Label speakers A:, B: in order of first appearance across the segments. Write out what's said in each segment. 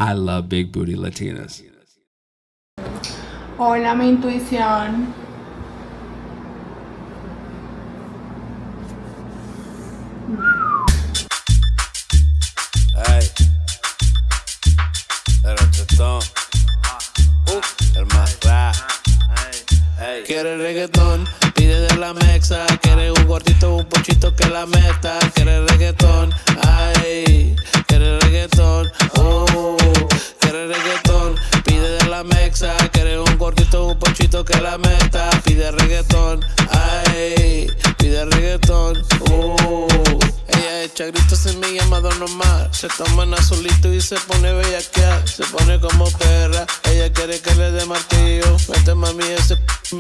A: I love big booty Latinas.
B: Hola, mi intuición.
C: Ey, el chetón, el más rap. Quiere reggaetón, pide de la mexa. Quiere un gordito, un pochito que la meta. Quiere reggaetón, ay, quiere reggaetón, quiere reggaetón, pide de la mexa. Quiere un gordito, un pochito que la meta. Pide reggaetón, ay, pide reggaetón, Ella echa gritos en mi llamado normal. Se toma en azulito y se pone bellaquear. Se pone como perra, ella quiere que le dé martillo. Vete mami, ese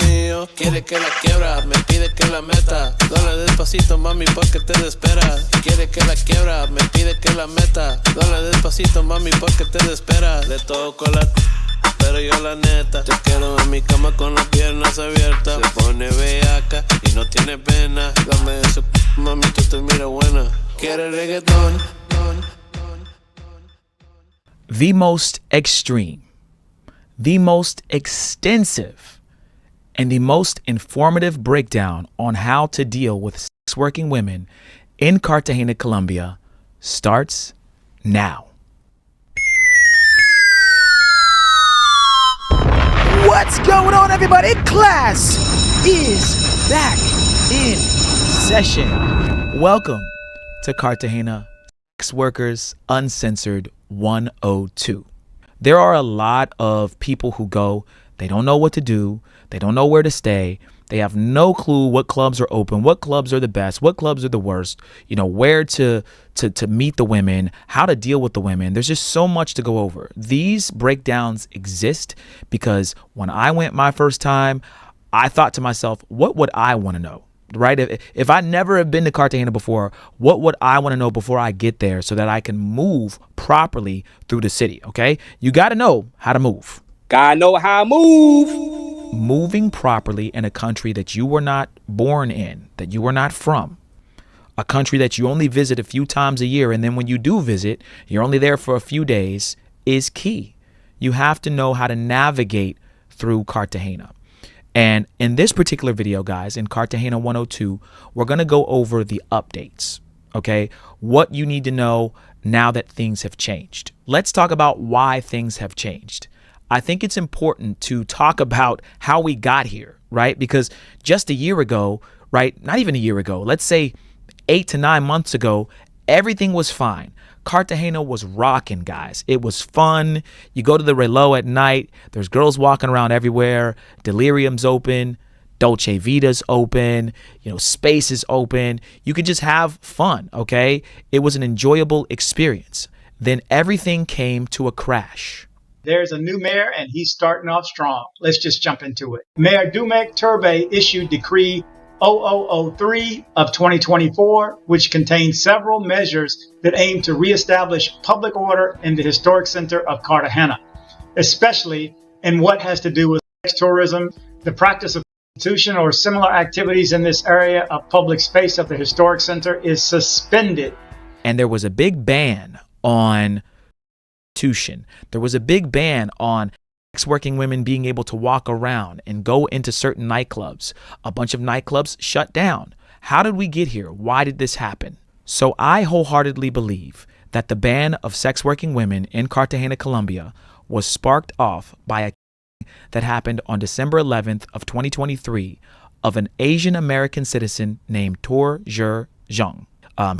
C: mío. Quiere que la quiebra, me pide que la meta. Dale despacito mami porque te espera. Quiere que la quiebra, me pide que la meta. Dale despacito mami porque te espera. Le toco la pero yo la neta te quiero en mi cama con las piernas abiertas. Se pone bellaca y no tiene pena. Dame ese mami, tú te mira buena. Quiere reggaetón.
D: The most extreme, the most extensive, and the most informative breakdown on how to deal with sex working women in Cartagena, Colombia starts now. What's going on, everybody? Class is back in session. Welcome to Cartagena Sex Workers Uncensored 102. There are a lot of people who go, they don't know what to do, they don't know where to stay, they have no clue what clubs are open, what clubs are the best, what clubs are the worst, where to meet the women, how to deal with the women. There's just so much to go over. These breakdowns exist because when I went my first time, I thought to myself, what would I want to know? Right? If I never have been to Cartagena before, what would I want to know before I get there so that I can move properly through the city? Okay. You got to know how to move.
E: Gotta know how to move.
D: Moving properly in a country that you were not born in, that you were not from, a country that you only visit a few times a year. And then when you do visit, you're only there for a few days is key. You have to know how to navigate through Cartagena. And in this particular video, guys, in Cartagena 102, we're going to go over the updates, okay? What you need to know now that things have changed. Let's talk about why things have changed. I think it's important to talk about how we got here, right? Because just a year ago, right? Not even a year ago, let's say 8 to 9 months ago, everything was fine. Cartagena was rocking, guys. It was fun. You go to the Relo at night. There's girls walking around everywhere. Delirium's open. Dolce Vita's open. Space is open. You could just have fun, okay? It was an enjoyable experience. Then everything came to a crash.
F: There's a new mayor and he's starting off strong. Let's just jump into it. Mayor Dumek Turbe issued Decree 0003 of 2024, which contains several measures that aim to reestablish public order in the historic center of Cartagena, especially in what has to do with sex tourism, the practice of prostitution or similar activities in this area of public space of the historic center is suspended.
D: And there was a big ban on prostitution. There was a big ban on sex working women being able to walk around and go into certain nightclubs. A bunch of nightclubs shut down. How did we get here? Why did this happen? So I wholeheartedly believe that the ban of sex working women in Cartagena, Colombia was sparked off by a that happened on December 11th of 2023 of an Asian American citizen named Tor Zhe Zhang.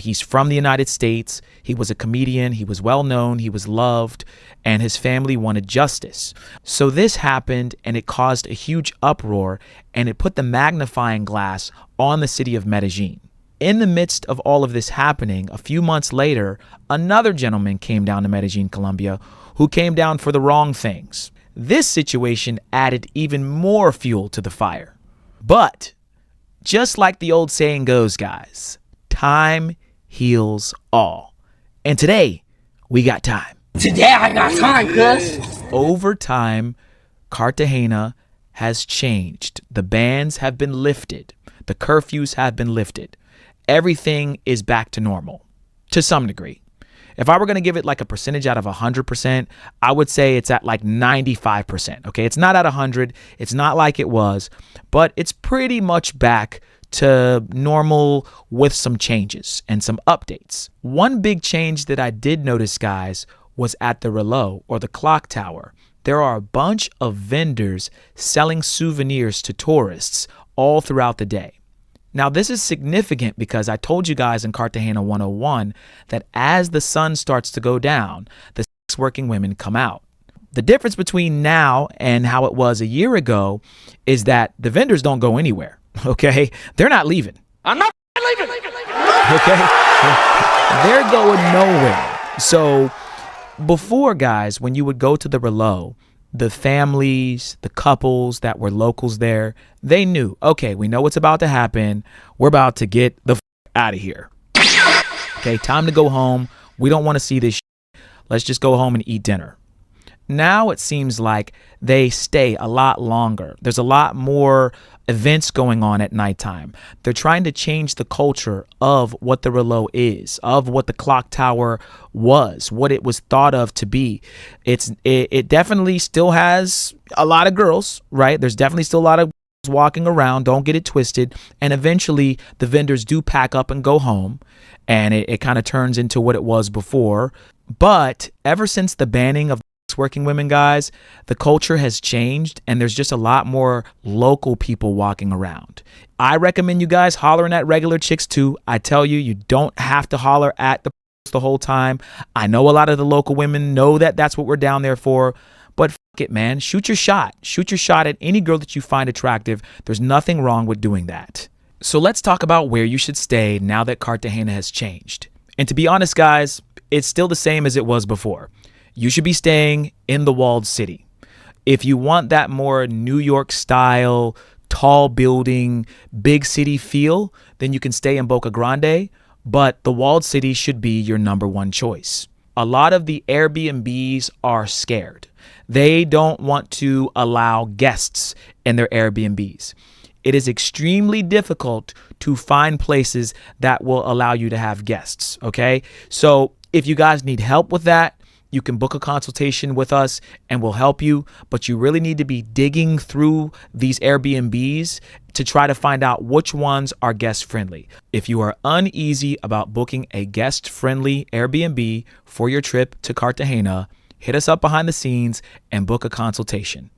D: He's from the United States. He was a comedian. He was well known. He was loved, and his family wanted justice. So this happened, and it caused a huge uproar, and it put the magnifying glass on the city of Medellin. In the midst of all of this happening, a few months later, another gentleman came down to Medellin, Colombia, who came down for the wrong things. This situation added even more fuel to the fire. But just like the old saying goes, guys, time heals all. And today, we got time.
E: Today I got time, cuz.
D: Over time, Cartagena has changed. The bans have been lifted. The curfews have been lifted. Everything is back to normal, to some degree. If I were going to give it like a percentage out of 100%, I would say it's at like 95%. Okay, it's not at 100. It's not like it was, but it's pretty much back to normal with some changes and some updates. One big change that I did notice, guys, was at the Relais, or the clock tower. There are a bunch of vendors selling souvenirs to tourists all throughout the day. Now, this is significant because I told you guys in Cartagena 101 that as the sun starts to go down, the sex working women come out. The difference between now and how it was a year ago is that the vendors don't go anywhere, okay? They're not leaving.
E: I'm not leaving.
D: Okay? They're going nowhere. So before, guys, when you would go to the Relais, the families, the couples that were locals there, they knew, okay, we know what's about to happen. We're about to get the out of here. Okay, time to go home. We don't want to see this. Let's just go home and eat dinner. Now it seems like they stay a lot longer. There's a lot more events going on at nighttime. They're trying to change the culture of what the Relais is, of what the clock tower was, what it was thought of to be. It definitely still has a lot of girls, right? There's definitely still a lot of girls walking around. Don't get it twisted. And eventually the vendors do pack up and go home, and it kind of turns into what it was before. But ever since the banning of working women, guys, the culture has changed, and there's just a lot more local people walking around. I recommend you guys hollering at regular chicks too. I tell you, you don't have to holler at the whole time. I know a lot of the local women know that that's what we're down there for, but f it, man. Shoot your shot. Shoot your shot at any girl that you find attractive. There's nothing wrong with doing that. So let's talk about where you should stay now that Cartagena has changed. And to be honest, guys, it's still the same as it was before. You should be staying in the walled city. If you want that more New York style, tall building, big city feel, then you can stay in Boca Grande, but the walled city should be your number one choice. A lot of the Airbnbs are scared. They don't want to allow guests in their Airbnbs. It is extremely difficult to find places that will allow you to have guests, okay? So if you guys need help with that, you can book a consultation with us and we'll help you, but you really need to be digging through these Airbnbs to try to find out which ones are guest friendly. If you are uneasy about booking a guest friendly Airbnb for your trip to Cartagena, hit us up behind the scenes and book a consultation.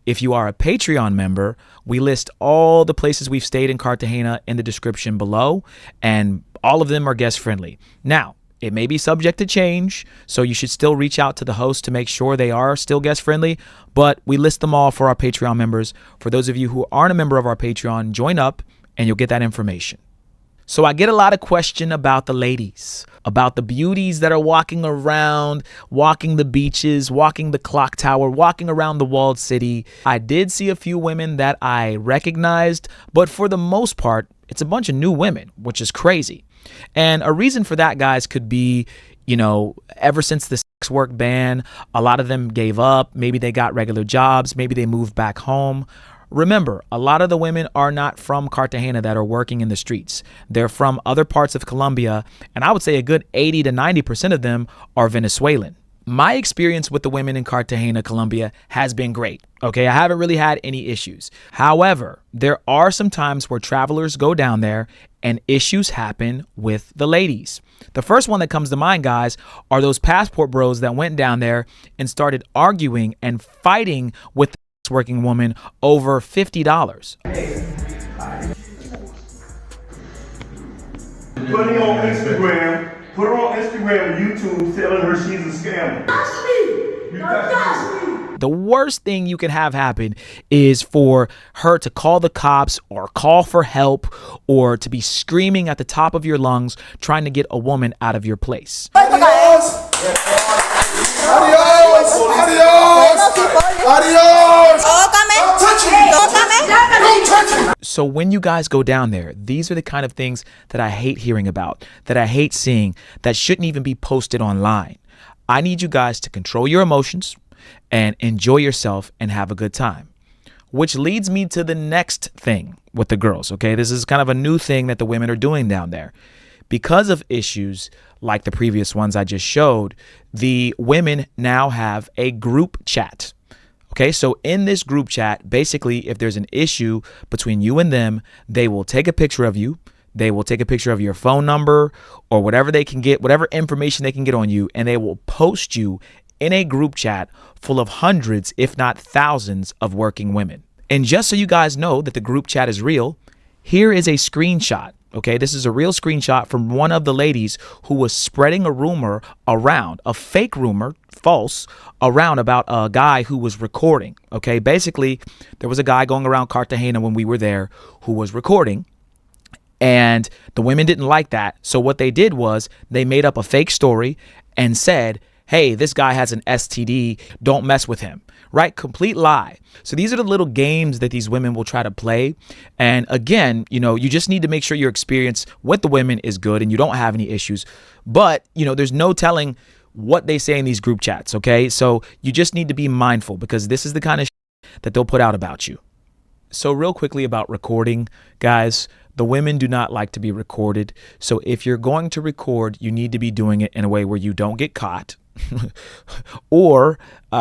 D: If you are a Patreon member, we list all the places we've stayed in Cartagena in the description below, and all of them are guest friendly. Now, it may be subject to change, so you should still reach out to the host to make sure they are still guest friendly, but we list them all for our Patreon members. For those of you who aren't a member of our Patreon, join up and you'll get that information. So I get a lot of question about the ladies, about the beauties that are walking around, walking the beaches, walking the clock tower, walking around the walled city. I did see a few women that I recognized, but for the most part, it's a bunch of new women, which is crazy. And a reason for that, guys, could be, ever since the sex work ban, a lot of them gave up. Maybe they got regular jobs. Maybe they moved back home. Remember, a lot of the women are not from Cartagena that are working in the streets. They're from other parts of Colombia, and I would say a good 80 to 90% of them are Venezuelan. My experience with the women in Cartagena, Colombia has been great. Okay, I haven't really had any issues. However, there are some times where travelers go down there and issues happen with the ladies. The first one that comes to mind, guys, are those passport bros that went down there and started arguing and fighting with the working woman over $50.
G: Put her on Instagram. Put her on Instagram and YouTube telling her she's a scammer.
D: The worst thing you can have happen is for her to call the cops or call for help or to be screaming at the top of your lungs trying to get a woman out of your place.
G: Adios! Adios! Adios! Don't touch me! Don't touch me!
D: So when you guys go down there, these are the kind of things that I hate hearing about, that I hate seeing, that shouldn't even be posted online. I need you guys to control your emotions and enjoy yourself and have a good time. Which leads me to the next thing with the girls, okay? This is kind of a new thing that the women are doing down there. because of issues like the previous ones I just showed, the women now have a group chat. Okay, so in this group chat, basically, if there's an issue between you and them, they will take a picture of you. They will take a picture of your phone number or whatever they can get, whatever information they can get on you, and they will post you in a group chat full of hundreds, if not thousands, of working women. And just so you guys know that the group chat is real, here is a screenshot. Okay, this is a real screenshot from one of the ladies who was spreading a rumor around, a fake rumor, false, around about a guy who was recording. Okay, basically, there was a guy going around Cartagena when we were there who was recording, and the women didn't like that. So what they did was they made up a fake story and said, hey, this guy has an STD, don't mess with him, right? Complete lie. So these are the little games that these women will try to play. And again, you just need to make sure your experience with the women is good and you don't have any issues. But, there's no telling what they say in these group chats, okay? So you just need to be mindful because this is the kind of that they'll put out about you. So real quickly about recording, guys, the women do not like to be recorded. So if you're going to record, you need to be doing it in a way where you don't get caught. or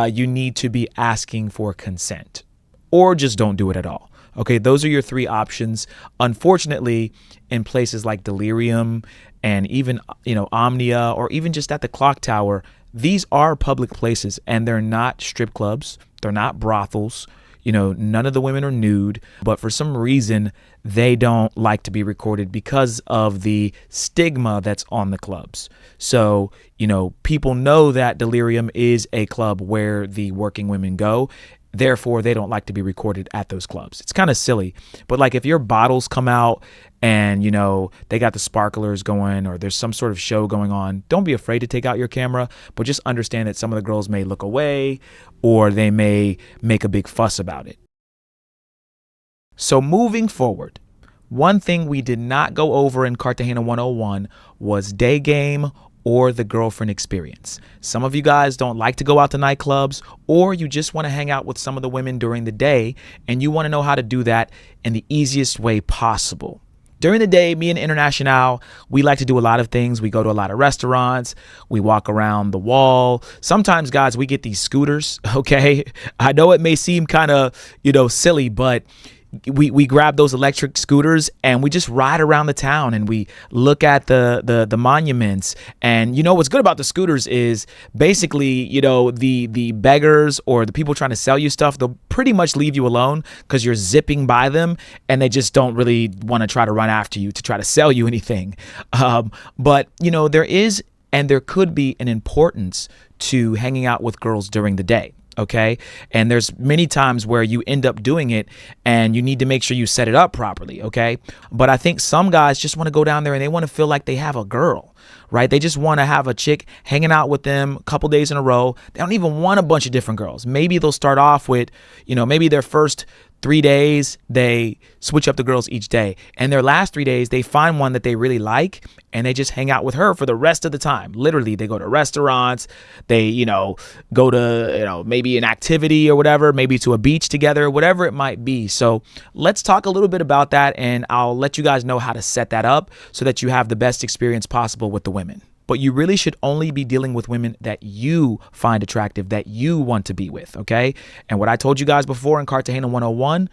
D: you need to be asking for consent, or just don't do it at all. Okay, those are your three options. Unfortunately, in places like Delirium and even Omnia, or even just at the Clock Tower, these are public places and they're not strip clubs, they're not brothels. None of the women are nude, but for some reason, they don't like to be recorded because of the stigma that's on the clubs. So, people know that Delirium is a club where the working women go. Therefore, they don't like to be recorded at those clubs. It's kind of silly. But like if your bottles come out and, they got the sparklers going or there's some sort of show going on, don't be afraid to take out your camera, but just understand that some of the girls may look away or they may make a big fuss about it. So moving forward, one thing we did not go over in Cartagena 101 was day game or the girlfriend experience. Some of you guys don't like to go out to nightclubs, or you just want to hang out with some of the women during the day and you want to know how to do that in the easiest way possible. During the day, me and International, we like to do a lot of things. We go to a lot of restaurants. We walk around the wall. Sometimes, guys, we get these scooters, okay? I know it may seem kind of, silly, but we grab those electric scooters and we just ride around the town and we look at the monuments. And what's good about the scooters is basically, the beggars or the people trying to sell you stuff, they'll pretty much leave you alone because you're zipping by them and they just don't really want to try to run after you to try to sell you anything. But there is and there could be an importance to hanging out with girls during the day. Okay. And there's many times where you end up doing it and you need to make sure you set it up properly. Okay. But I think some guys just want to go down there and they want to feel like they have a girl, right? They just want to have a chick hanging out with them a couple days in a row. They don't even want a bunch of different girls. Maybe they'll start off with, maybe their first 3 days, they switch up the girls each day. And their last 3 days, they find one that they really like and they just hang out with her for the rest of the time. Literally, they go to restaurants, they, go to, maybe an activity or whatever, maybe to a beach together, whatever it might be. So let's talk a little bit about that and I'll let you guys know how to set that up so that you have the best experience possible with the women. But you really should only be dealing with women that you find attractive, that you want to be with, okay? And what I told you guys before in Cartagena 101,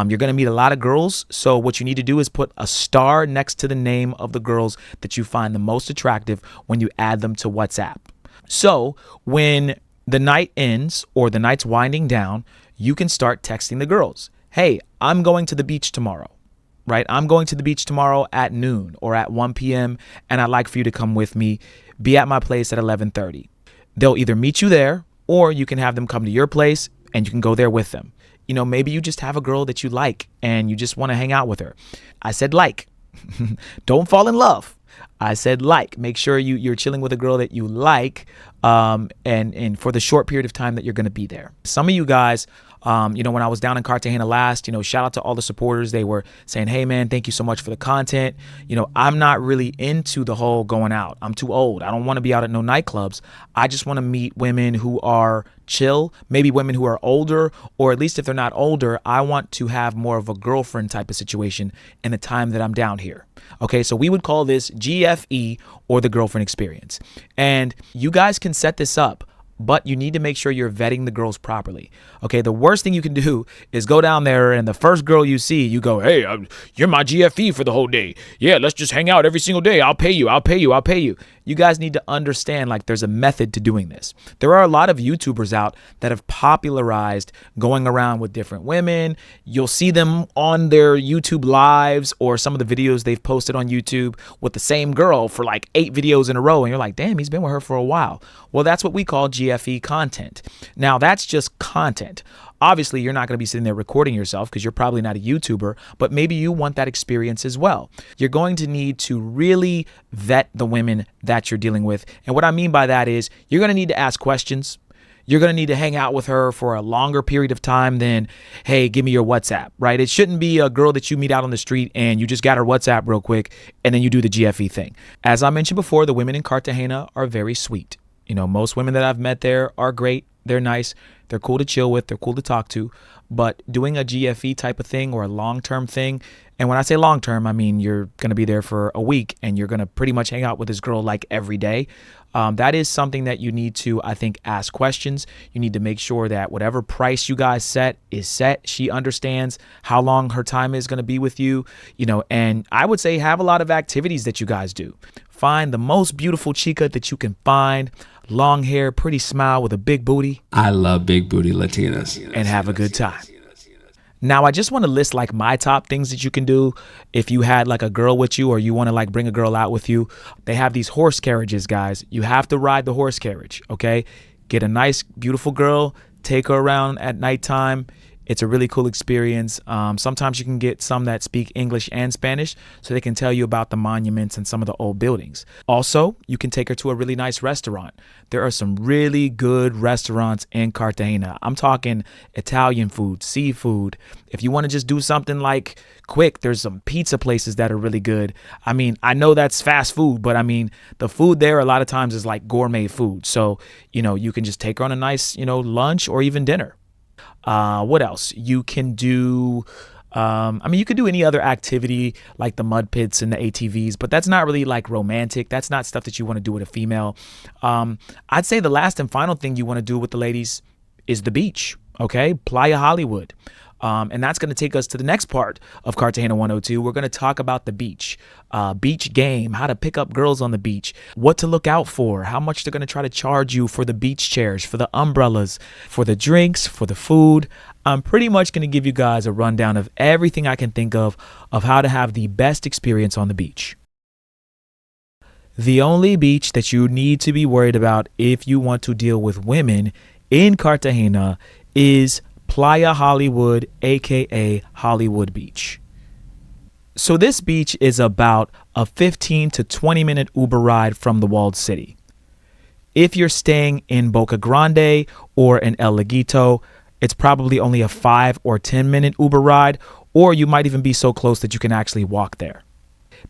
D: you're going to meet a lot of girls. So what you need to do is put a star next to the name of the girls that you find the most attractive when you add them to WhatsApp. So when the night ends or the night's winding down, you can start texting the girls. Hey, I'm going to the beach tomorrow. Right? I'm going to the beach tomorrow at noon or at 1 p.m. and I'd like for you to come with me. Be at my place at 11:30. They'll either meet you there or you can have them come to your place and you can go there with them. Maybe you just have a girl that you like and you just want to hang out with her. I said like. Don't fall in love. I said like. Make sure you're chilling with a girl that you like and for the short period of time that you're going to be there. Some of you guys, when I was down in Cartagena last, shout out to all the supporters. They were saying, hey, man, thank you so much for the content. I'm not really into the whole going out. I'm too old. I don't want to be out at no nightclubs. I just want to meet women who are chill, maybe women who are older, or at least if they're not older, I want to have more of a girlfriend type of situation in the time that I'm down here. Okay, so we would call this GFE, or the girlfriend experience. And you guys can set this up, but you need to make sure you're vetting the girls properly. Okay, the worst thing you can do is go down there and the first girl you see, you go, hey, you're my GFE for the whole day. Yeah, let's just hang out every single day. I'll pay you. You guys need to understand, like, there's a method to doing this. There are a lot of YouTubers out that have popularized going around with different women. You'll see them on their YouTube lives or some of the videos they've posted on YouTube with the same girl for like 8 videos in a row. And you're like, damn, he's been with her for a while. Well, that's what we call GFE content. Now, that's just content. Obviously, you're not going to be sitting there recording yourself because you're probably not a YouTuber, but maybe you want that experience as well. You're going to need to really vet the women that you're dealing with. And what I mean by that is you're going to need to ask questions. You're going to need to hang out with her for a longer period of time than, hey, give me your WhatsApp, right? It shouldn't be a girl that you meet out on the street and you just got her WhatsApp real quick and then you do the GFE thing. As I mentioned before, the women in Cartagena are very sweet. Most women that I've met there are great. They're nice. They're cool to chill with. They're cool to talk to. But doing a GFE type of thing or a long-term thing, and when I say long-term, I mean you're going to be there for a week and you're going to pretty much hang out with this girl like every day. That is something that you need to, I think, ask questions. You need to make sure that whatever price you guys set is set. She understands how long her time is going to be with you, and I would say have a lot of activities that you guys do. Find the most beautiful chica that you can find. Long hair, pretty smile with a big booty.
A: I love big booty Latinas.
D: And have a good time. Now, I just want to list like my top things that you can do if you had like a girl with you or you want to like bring a girl out with you. They have these horse carriages, guys. You have to ride the horse carriage, okay? Get a nice, beautiful girl, take her around at nighttime. It's a really cool experience. Sometimes you can get some that speak English and Spanish so they can tell you about the monuments and some of the old buildings. Also, you can take her to a really nice restaurant. There are some really good restaurants in Cartagena. I'm talking Italian food, seafood. If you want to just do something like quick, there's some pizza places that are really good. I mean, I know that's fast food, but I mean, the food there a lot of times is like gourmet food. So, you can just take her on a nice, lunch or even dinner. What else? You can do, you could do any other activity like the mud pits and the ATVs, but that's not really like romantic. That's not stuff that you want to do with a female. I'd say the last and final thing you want to do with the ladies is the beach. Okay. Playa Hollywood. And that's going to take us to the next part of Cartagena 102. We're going to talk about the beach game, how to pick up girls on the beach, what to look out for, how much they're going to try to charge you for the beach chairs, for the umbrellas, for the drinks, for the food. I'm pretty much going to give you guys a rundown of everything I can think of how to have the best experience on the beach. The only beach that you need to be worried about if you want to deal with women in Cartagena is Playa Hollywood, aka Hollywood Beach. So this beach is about a 15 to 20 minute Uber ride from the walled city. If you're staying in Boca Grande or in El Laguito, it's probably only a 5 or 10 minute Uber ride, or you might even be so close that you can actually walk there.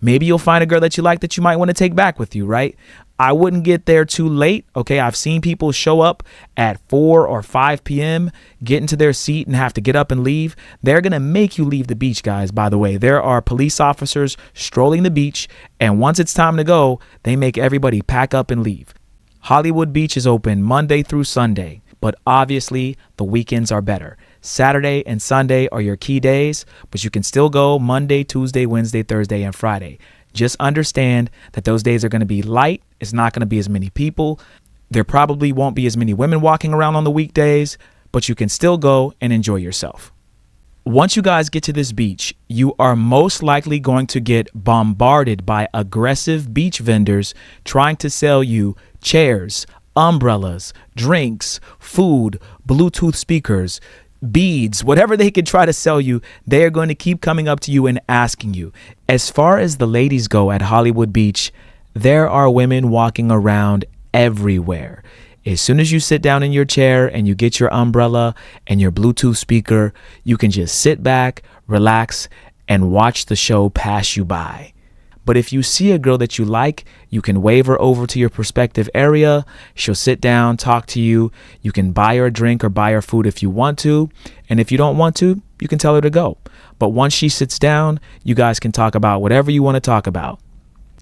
D: Maybe you'll find a girl that you like that you might want to take back with you, right? I wouldn't get there too late. Okay, I've seen people show up at 4 or 5 p.m., get into their seat and have to get up and leave. They're going to make you leave the beach, guys, by the way. There are police officers strolling the beach, and once it's time to go, they make everybody pack up and leave. Hollywood Beach is open Monday through Sunday, but obviously the weekends are better. Saturday and Sunday are your key days, but you can still go Monday, Tuesday, Wednesday, Thursday, and Friday. Just understand that those days are going to be light. It's not going to be as many people. There probably won't be as many women walking around on the weekdays, but you can still go and enjoy yourself. Once you guys get to this beach, you are most likely going to get bombarded by aggressive beach vendors trying to sell you chairs, umbrellas, drinks, food, Bluetooth speakers, beads, whatever they could try to sell you. They are going to keep coming up to you and asking you. As far as the ladies go at Hollywood Beach, there are women walking around everywhere. As soon as you sit down in your chair and you get your umbrella and your Bluetooth speaker, you can just sit back, relax, and watch the show pass you by. But if you see a girl that you like, you can wave her over to your prospective area. She'll sit down, talk to you. You can buy her a drink or buy her food if you want to. And if you don't want to, you can tell her to go. But once she sits down, you guys can talk about whatever you want to talk about.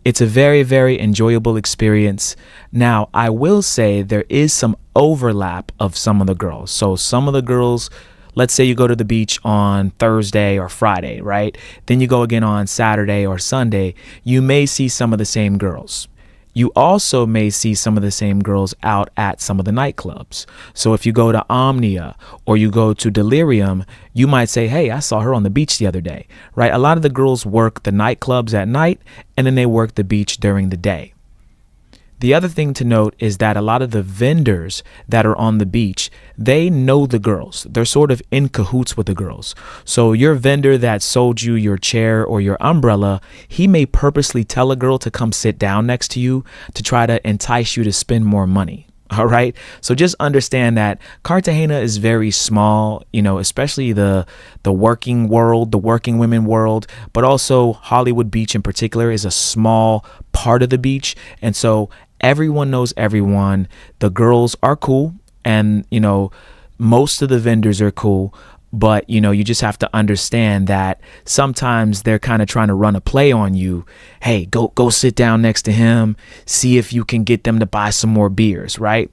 D: It's a very, very enjoyable experience. Now, I will say there is some overlap of some of the girls. So some of the girls, let's say you go to the beach on Thursday or Friday, right? Then you go again on Saturday or Sunday. You may see some of the same girls. You also may see some of the same girls out at some of the nightclubs. So if you go to Omnia or you go to Delirium, you might say, hey, I saw her on the beach the other day, right? A lot of the girls work the nightclubs at night and then they work the beach during the day. The other thing to note is that a lot of the vendors that are on the beach, they know the girls. They're sort of in cahoots with the girls. So your vendor that sold you your chair or your umbrella, he may purposely tell a girl to come sit down next to you to try to entice you to spend more money. All right. So just understand that Cartagena is very small, especially the working world, the working women world, but also Hollywood Beach in particular is a small part of the beach. And so everyone knows everyone. The girls are cool. And, most of the vendors are cool. But, you just have to understand that sometimes they're kind of trying to run a play on you. Hey, go sit down next to him. See if you can get them to buy some more beers. Right.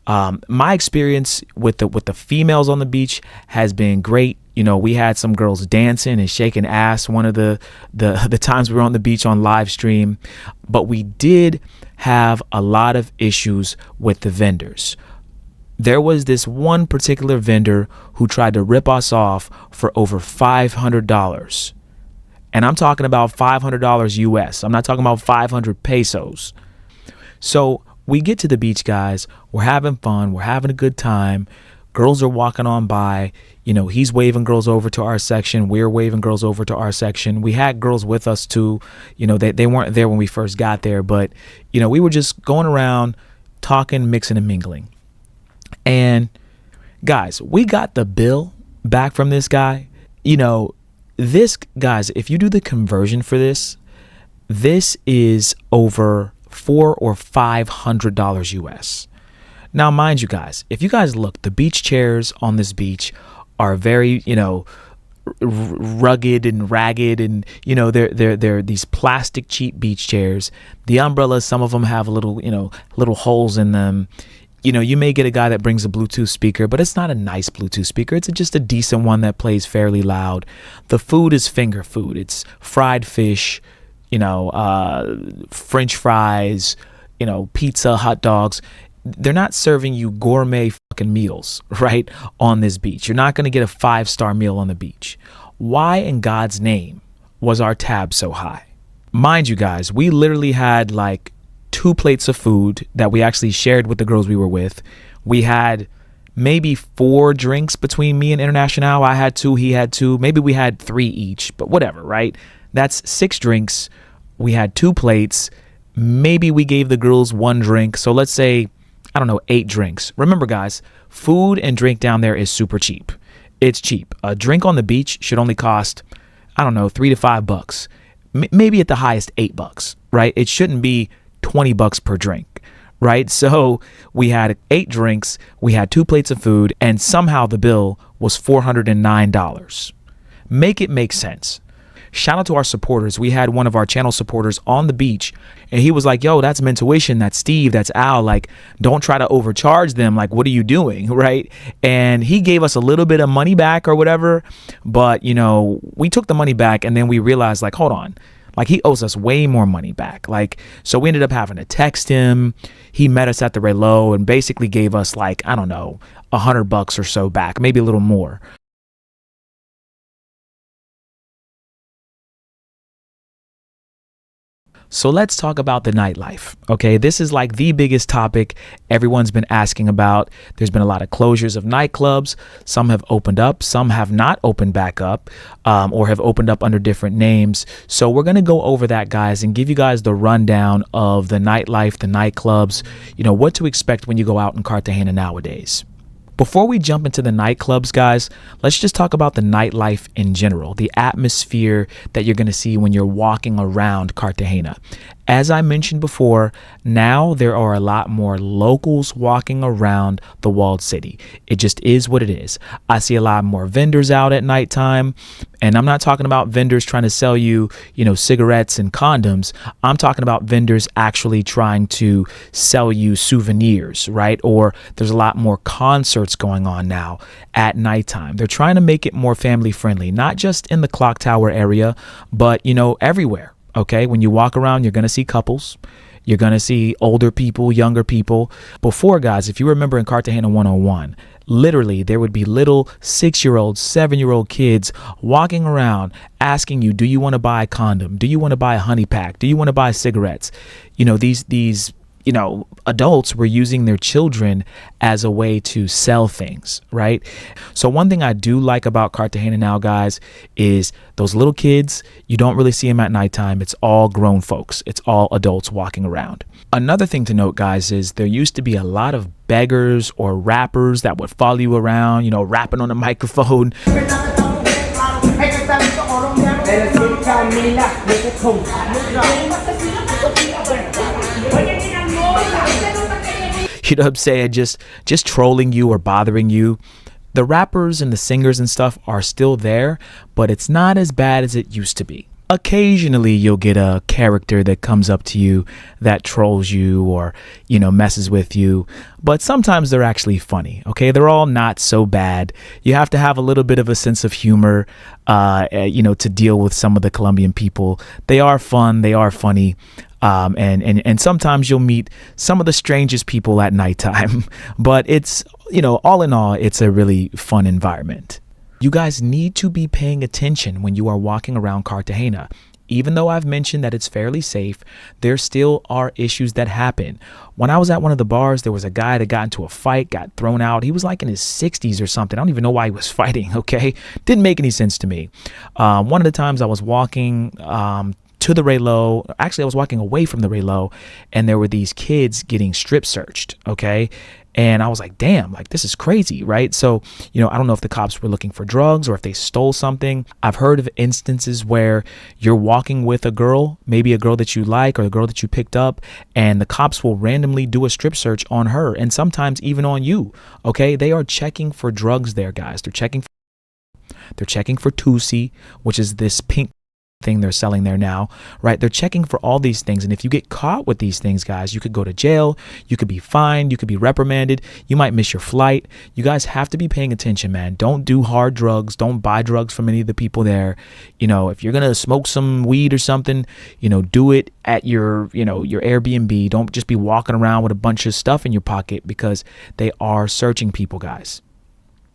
D: My experience with the females on the beach has been great. We had some girls dancing and shaking ass one of the times we were on the beach on live stream. But we did have a lot of issues with the vendors. There was this one particular vendor who tried to rip us off for over $500. And I'm talking about $500 US. I'm not talking about 500 pesos. So we get to the beach, guys. We're having fun. We're having a good time. Girls are walking on by. He's waving girls over to our section. We're waving girls over to our section. We had girls with us too. They weren't there when we first got there. But, we were just going around talking, mixing and mingling. And guys, we got the bill back from this guy. This, guys, if you do the conversion for this is over $400 or $500 US. Now, mind you guys, if you guys look, the beach chairs on this beach are very, rugged and ragged, and they're these plastic cheap beach chairs. The umbrellas, some of them have little holes in them. You may get a guy that brings a Bluetooth speaker, but it's not a nice Bluetooth speaker. It's just a decent one that plays fairly loud. The food is finger food. It's fried fish, French fries, pizza, hot dogs. They're not serving you gourmet fucking meals, right, on this beach. You're not going to get a 5-star meal on the beach. Why in God's name was our tab so high? Mind you guys, we literally had like 2 plates of food that we actually shared with the girls we were with. We had maybe 4 drinks between me and International. I had 2, he had 2. Maybe we had 3 each, but whatever, right? That's 6 drinks. We had 2 plates. Maybe we gave the girls 1 drink. So let's say, 8 drinks. Remember, guys, food and drink down there is super cheap. It's cheap. A drink on the beach should only cost, $3 to $5. Maybe at the highest $8, right? It shouldn't be $20 per drink, right? So we had 8 drinks, we had 2 plates of food, and somehow the bill was $409. Make it make sense. Shout out to our supporters. We had one of our channel supporters on the beach, and he was like, yo, that's Mentuition, that's Steve, that's Al. Like, don't try to overcharge them. Like, what are you doing, right? And he gave us a little bit of money back or whatever, but, we took the money back, and then we realized, like, hold on. Like, he owes us way more money back. Like, so we ended up having to text him. He met us at the Relo and basically gave us like, $100 or so back, maybe a little more. So let's talk about the nightlife. Okay, this is like the biggest topic everyone's been asking about. There's been a lot of closures of nightclubs. Some have opened up, some have not opened back up, or have opened up under different names. So we're going to go over that, guys, and give you guys the rundown of the nightlife, the nightclubs, what to expect when you go out in Cartagena nowadays. Before we jump into the nightclubs, guys, let's just talk about the nightlife in general, the atmosphere that you're going to see when you're walking around Cartagena. As I mentioned before, now there are a lot more locals walking around the walled city. It just is what it is. I see a lot more vendors out at nighttime, and I'm not talking about vendors trying to sell you, cigarettes and condoms. I'm talking about vendors actually trying to sell you souvenirs, right? Or there's a lot more concerts going on now at nighttime. They're trying to make it more family friendly, not just in the clock tower area, but, everywhere. Okay, when you walk around, you're going to see couples. You're going to see older people, younger people. Before, guys, if you remember in Cartagena 101, literally there would be little 6-year-old, 7-year-old kids walking around asking you, do you want to buy a condom? Do you want to buy a honey pack? Do you want to buy cigarettes? These adults were using their children as a way to sell things, right? So one thing I do like about Cartagena now, guys, is those little kids, you don't really see them at nighttime. It's all grown folks. It's all adults walking around. Another thing to note, guys, is there used to be a lot of beggars or rappers that would follow you around, rapping on a microphone. You know what I'm saying? Just trolling you or bothering you. The rappers and the singers and stuff are still there, but it's not as bad as it used to be. Occasionally you'll get a character that comes up to you that trolls you or, messes with you. But sometimes they're actually funny. Okay, they're all not so bad. You have to have a little bit of a sense of humor, to deal with some of the Colombian people. They are fun. They are funny. And sometimes you'll meet some of the strangest people at nighttime, but it's, all in all, it's a really fun environment. You guys need to be paying attention when you are walking around Cartagena. Even though I've mentioned that it's fairly safe, there still are issues that happen. When I was at one of the bars, there was a guy that got into a fight, got thrown out. He was like in his 60s or something. I don't even know why he was fighting, okay? Didn't make any sense to me. One of the times I was walking to the Relo. Actually, I was walking away from the Relo, and there were these kids getting strip searched, okay? And I was like, damn, like this is crazy, right? So, I don't know if the cops were looking for drugs or if they stole something. I've heard of instances where you're walking with a girl, maybe a girl that you like or a girl that you picked up, and the cops will randomly do a strip search on her and sometimes even on you, okay? They are checking for drugs there, guys. They're checking for Tusi, which is this pink thing they're selling there now, right? They're checking for all these things, and if you get caught with these things, guys, you could go to jail, you could be fined, you could be reprimanded, you might miss your flight. You guys have to be paying attention, man. Don't do hard drugs. Don't buy drugs from any of the people there. If you're gonna smoke some weed or something, do it at your Airbnb. Don't just be walking around with a bunch of stuff in your pocket, because they are searching people, guys.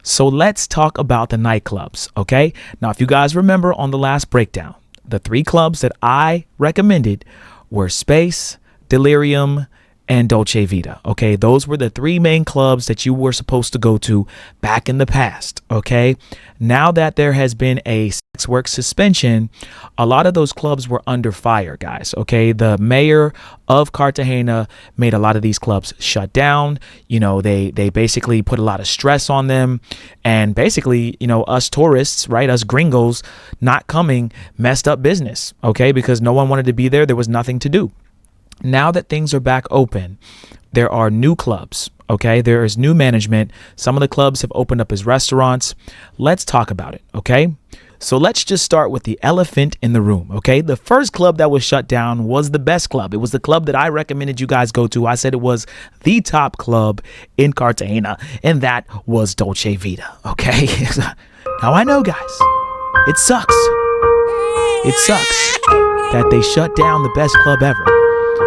D: So let's talk about the nightclubs, okay? Now, if you guys remember on the last breakdown, the 3 clubs that I recommended were Space, Delirium, and Dolce Vita. Okay, those were the 3 main clubs that you were supposed to go to back in the past. Okay, now that there has been a sex work suspension, a lot of those clubs were under fire, guys. Okay, the mayor of Cartagena made a lot of these clubs shut down. They basically put a lot of stress on them, and basically, us tourists, right, us gringos not coming messed up business. Okay, because no one wanted to be there. There was nothing to do. Now that things are back open, there are new clubs. Okay, there is new management. Some of the clubs have opened up as restaurants. Let's talk about it. Okay, so let's just start with the elephant in the room. Okay, the first club that was shut down was the best club. It was the club that I recommended you guys go to. I said it was the top club in Cartagena, and that was Dolce Vita. Okay, now I know, guys, it sucks. It sucks that they shut down the best club ever.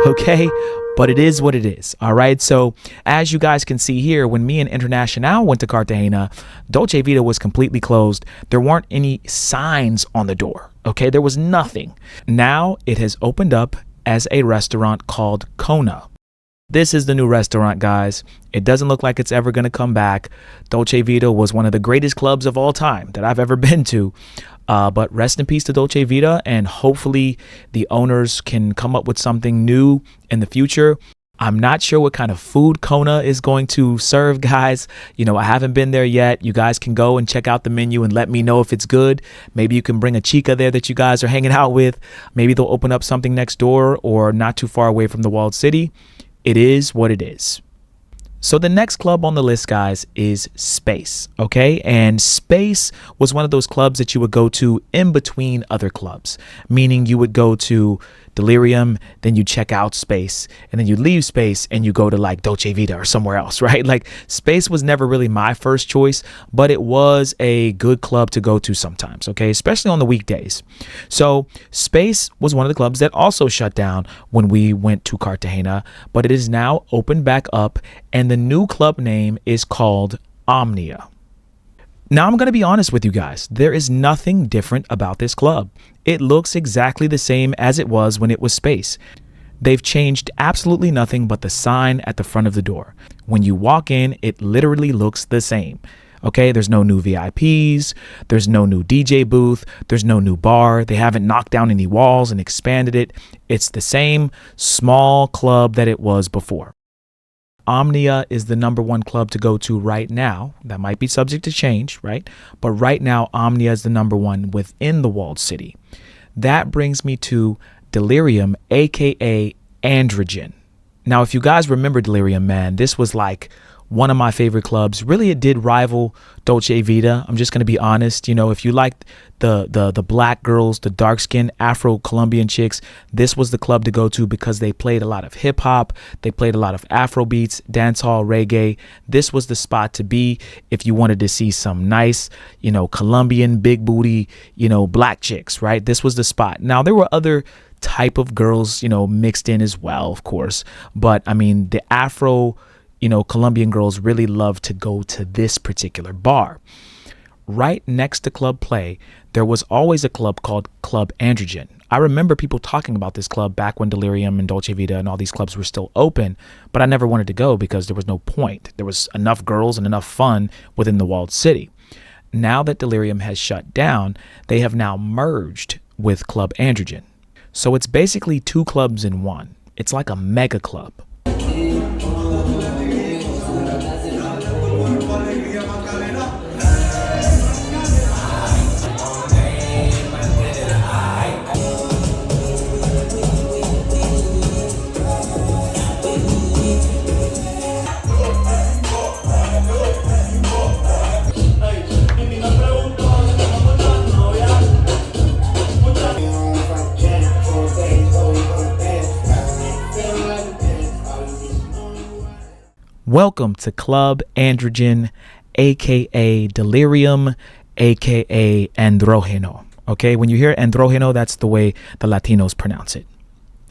D: Okay, but it is what it is. All right. So as you guys can see here, when me and International went to Cartagena, Dolce Vita was completely closed. There weren't any signs on the door. Okay, there was nothing. Now it has opened up as a restaurant called Kona. This is the new restaurant, guys. It doesn't look like it's ever going to come back. Dolce Vita was one of the greatest clubs of all time that I've ever been to. But rest in peace to Dolce Vita, and hopefully the owners can come up with something new in the future. I'm not sure what kind of food Kona is going to serve, guys. I haven't been there yet. You guys can go and check out the menu and let me know if it's good. Maybe you can bring a chica there that you guys are hanging out with. Maybe they'll open up something next door or not too far away from the walled city. It is what it is. So the next club on the list, guys, is Space, okay? And Space was one of those clubs that you would go to in between other clubs, meaning you would go to Delirium, then you check out Space, and then you leave Space and you go to like Dolce Vita or somewhere else, right? Like Space was never really my first choice, but it was a good club to go to sometimes, okay? Especially on the weekdays. So Space was one of the clubs that also shut down when we went to Cartagena, but it is now opened back up, and the new club name is called Omnia. Now, I'm going to be honest with you guys. There is nothing different about this club. It looks exactly the same as it was when it was Space. They've changed absolutely nothing but the sign at the front of the door. When you walk in, it literally looks the same. Okay, there's no new VIPs, there's no new DJ booth, there's no new bar. They haven't knocked down any walls and expanded it. It's the same small club that it was before. Omnia is the number one club to go to right now. That might be subject to change, right? But right now, Omnia is the number one within the walled city. That brings me to Delirium, aka Androgen. Now, if you guys remember Delirium, man, this was like one of my favorite clubs. Really, it did rival Dolce Vita. I'm just going to be honest. If you liked the black girls, the dark-skinned Afro-Colombian chicks, this was the club to go to because they played a lot of hip-hop. They played a lot of Afro beats, dancehall, reggae. This was the spot to be if you wanted to see some nice, Colombian, big booty, black chicks, right? This was the spot. Now, there were other type of girls, mixed in as well, of course. But, I mean, the Afro Colombian girls really love to go to this particular bar. Right next to Club Play, there was always a club called Club Androgen. I remember people talking about this club back when Delirium and Dolce Vita and all these clubs were still open, but I never wanted to go because there was no point. There was enough girls and enough fun within the walled city. Now that Delirium has shut down, they have now merged with Club Androgen. So it's basically two clubs in one. It's like a mega club. Welcome to Club Androgen, aka Delirium, aka Androgeno. Okay, when you hear Androgeno, that's the way the Latinos pronounce it.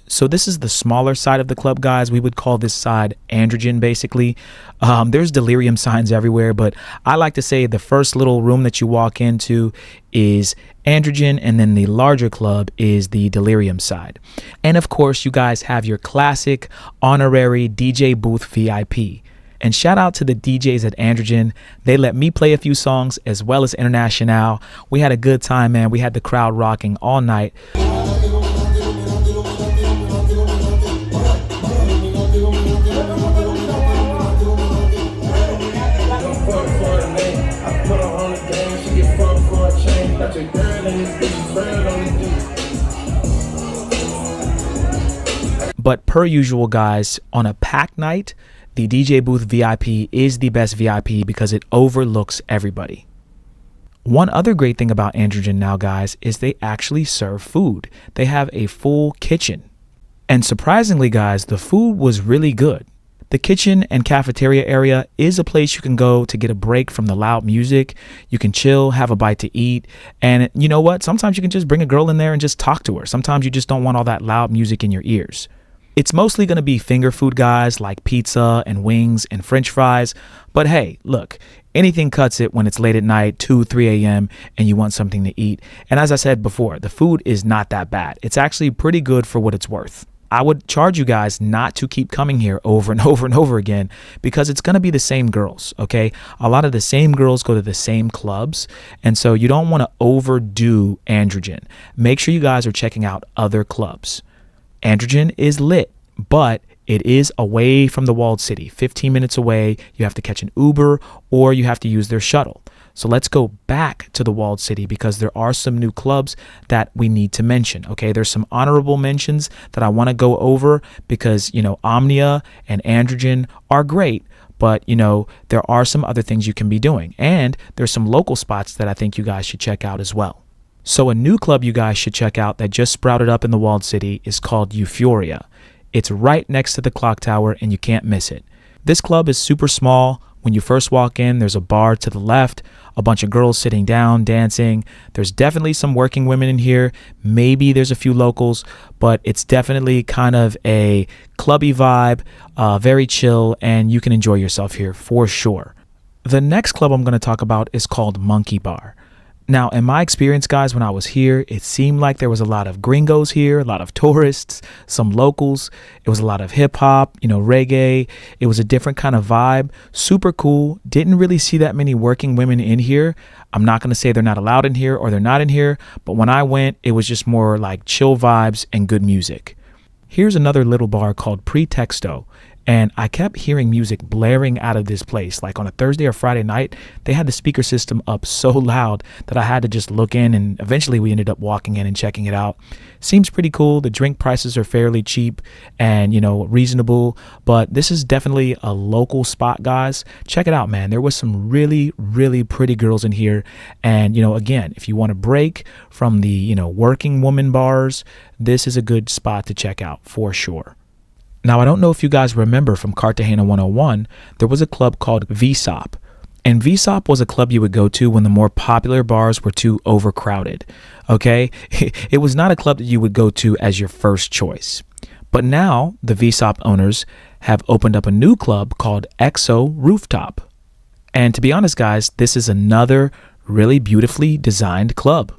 D: So this is the smaller side of the club, guys. We would call this side Androgen, basically. There's Delirium signs everywhere, but I like to say the first little room that you walk into is Androgen, and then the larger club is the Delirium side. And of course, you guys have your classic honorary DJ booth VIP. And shout out to the DJs at Androgen. They let me play a few songs as well as International. We had a good time, man. We had the crowd rocking all night. But per usual, guys, on a packed night, the DJ booth VIP is the best VIP because it overlooks everybody. One other great thing about Androgen now, guys, is they actually serve food. They have a full kitchen. And surprisingly, guys, the food was really good. The kitchen and cafeteria area is a place you can go to get a break from the loud music. You can chill, have a bite to eat. And you know what? Sometimes you can just bring a girl in there and just talk to her. Sometimes you just don't want all that loud music in your ears. It's mostly going to be finger food, guys, like pizza and wings and French fries. But hey, look, anything cuts it when it's late at night, 2, 3 a.m., and you want something to eat. And as I said before, the food is not that bad. It's actually pretty good for what it's worth. I would charge you guys not to keep coming here over and over and over again because it's going to be the same girls, okay? A lot of the same girls go to the same clubs, and so you don't want to overdo Androgen. Make sure you guys are checking out other clubs. Androgen is lit, but it is away from the walled city, 15 minutes away. You have to catch an Uber or you have to use their shuttle. So let's go back to the walled city because there are some new clubs that we need to mention. Okay, there's some honorable mentions that I want to go over because, Omnia and Androgen are great, but, there are some other things you can be doing. And there's some local spots that I think you guys should check out as well. So a new club you guys should check out that just sprouted up in the walled city is called Euphoria. It's right next to the clock tower and you can't miss it. This club is super small. When you first walk in, there's a bar to the left, a bunch of girls sitting down, dancing. There's definitely some working women in here. Maybe there's a few locals, but it's definitely kind of a clubby vibe, very chill, and you can enjoy yourself here for sure. The next club I'm going to talk about is called Monkey Bar. Now, in my experience, guys, when I was here, it seemed like there was a lot of gringos here, a lot of tourists, some locals. It was a lot of hip hop, reggae. It was a different kind of vibe. Super cool. Didn't really see that many working women in here. I'm not going to say they're not allowed in here or they're not in here, but when I went, it was just more like chill vibes and good music. Here's another little bar called Pretexto. And I kept hearing music blaring out of this place. Like on a Thursday or Friday night, they had the speaker system up so loud that I had to just look in, and eventually we ended up walking in and checking it out. Seems pretty cool. The drink prices are fairly cheap and, reasonable, but this is definitely a local spot, guys. Check it out, man. There was some really, really pretty girls in here. And, again, if you want to break from the, working woman bars, this is a good spot to check out for sure. Now, I don't know if you guys remember from Cartagena 101, there was a club called VSOP. And VSOP was a club you would go to when the more popular bars were too overcrowded. Okay? It was not a club that you would go to as your first choice. But now the VSOP owners have opened up a new club called EXO Rooftop. And to be honest, guys, this is another really beautifully designed club.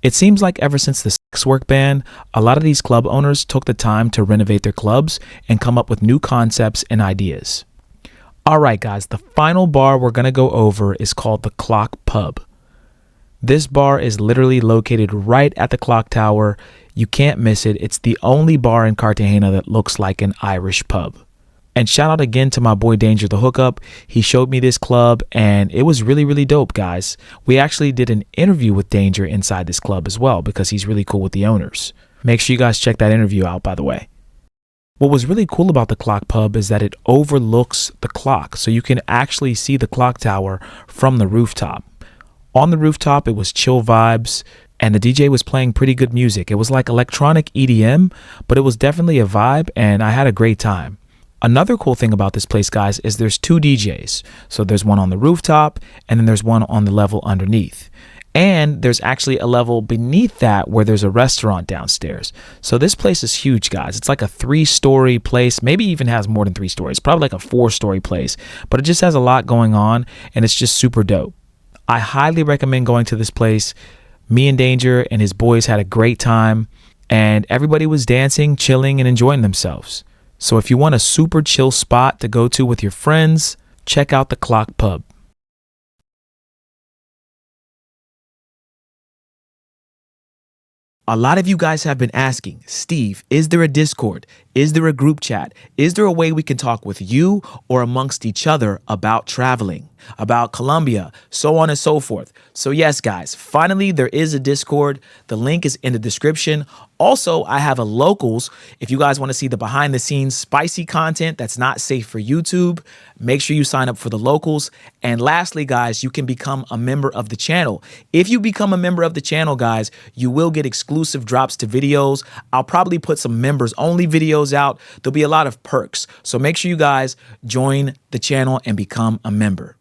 D: It seems like ever since the sex work ban, a lot of these club owners took the time to renovate their clubs and come up with new concepts and ideas. All right, guys, the final bar we're going to go over is called the Clock Pub. This bar is literally located right at the clock tower. You can't miss it. It's the only bar in Cartagena that looks like an Irish pub. And shout out again to my boy Danger the Hookup. He showed me this club and it was really, really dope, guys. We actually did an interview with Danger inside this club as well because he's really cool with the owners. Make sure you guys check that interview out, by the way. What was really cool about the Clock Pub is that it overlooks the clock, so you can actually see the clock tower from the rooftop. On the rooftop, it was chill vibes, and the DJ was playing pretty good music. It was like electronic EDM, but it was definitely a vibe, and I had a great time. Another cool thing about this place, guys, is there's two DJs. So there's one on the rooftop, and then there's one on the level underneath. And there's actually a level beneath that where there's a restaurant downstairs. So this place is huge, guys. It's like a 3-story place, maybe even has more than 3 stories, probably like a 4-story place, but it just has a lot going on and it's just super dope. I highly recommend going to this place. Me and Danger and his boys had a great time and everybody was dancing, chilling, and enjoying themselves. So if you want a super chill spot to go to with your friends, check out the Clock Pub. A lot of you guys have been asking, Steve, is there a Discord? Is there a group chat? Is there a way we can talk with you or amongst each other about traveling, about Colombia, so on and so forth? So yes, guys, finally there is a Discord. The link is in the description. Also, I have a Locals. If you guys want to see the behind the scenes spicy content that's not safe for YouTube, make sure you sign up for the Locals. And lastly, guys, you can become a member of the channel. If you become a member of the channel, guys, you will get exclusive drops to videos. I'll probably put some members only videos out. There'll be a lot of perks. So make sure you guys join the channel and become a member.